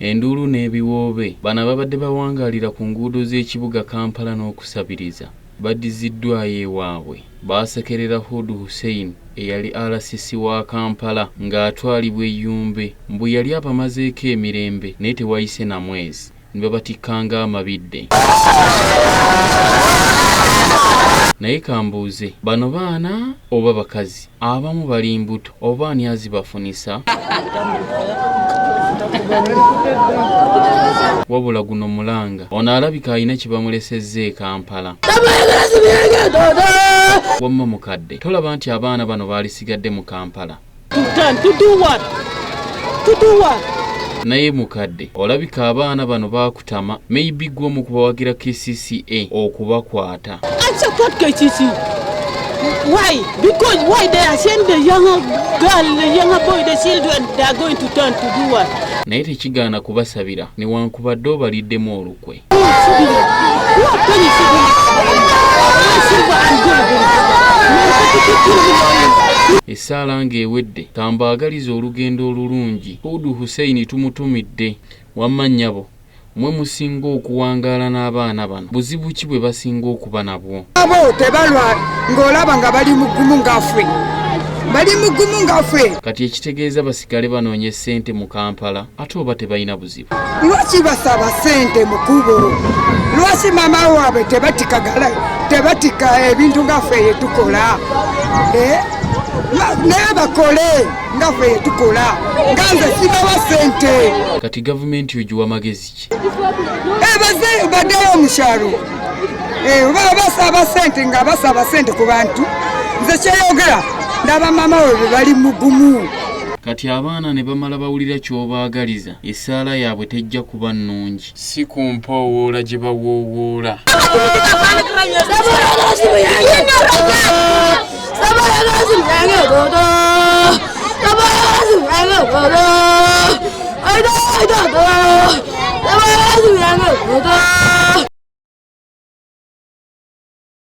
Enduulu n'ebiwoobe bano babadde bawangalira ku nguudo z'ekibuga Kampala n'okusabiriza baddiziddwayo ewaabwe. Abasekerera Hood Husein eyali RCC wa Kampala ng'atwalibwa EYUMBE mbu yali abamazeeko emirembe naye tewayise na mwezi ne babatikkanga amabidde. Naye kambuuze, bano baana oba bakazi? Abamu bali mbuto oba ani azibafunisa? Wabula guno mulanga ono alabika alina kye bamulesezza e Kampala. Wamma mukadde, tolaba nti abaana bano baalisigadde mu Kampala? Naye mukadde, olabika abaana bano baakutama, maybe gwe omu kubawagira KCCA okubakwata. Why? Because why they are sending the younger girl, the younger boy, the children, they are going to turn to do what? Naye tekigaana kubasabira newankubadde obaliddemu olukwe. Essaala ng'ewedde tambaagaliza olugendo olulungi. Hood Husein tumutumidde. Wamma nnyabo, mwe musinga okuwangaala n'abaana bano, buzibu ki bwe basinga okuba nabwo? Abo tebalwa ng'olaba nga bali mugumu ngaffe. Bali mugumu ngaffe. Kati ekitegeeza basigale banoonya ssente mu Kampala ate oba tebalina buzibu. Lwaki basaba ssente mu kubo? Lwaki mama waabwe tebatika ebintu ngaffe yetukola? Naye bakole ngaffe yetukola. Nganze sibawa ssente. Kati gavumenti ogiwa magezi ki? Baze baddeyo omukyalo. Oba basaba ssente nga basaba ssente ku bantu. Nze kyeyogera ndaba mama we bali mugumu. Kati abaana ne bamala bawulira ky'obaagaliza, essaala yaabwe tejja kuba nnungi. Si kumpowoola gye bawoowoola. I don't know.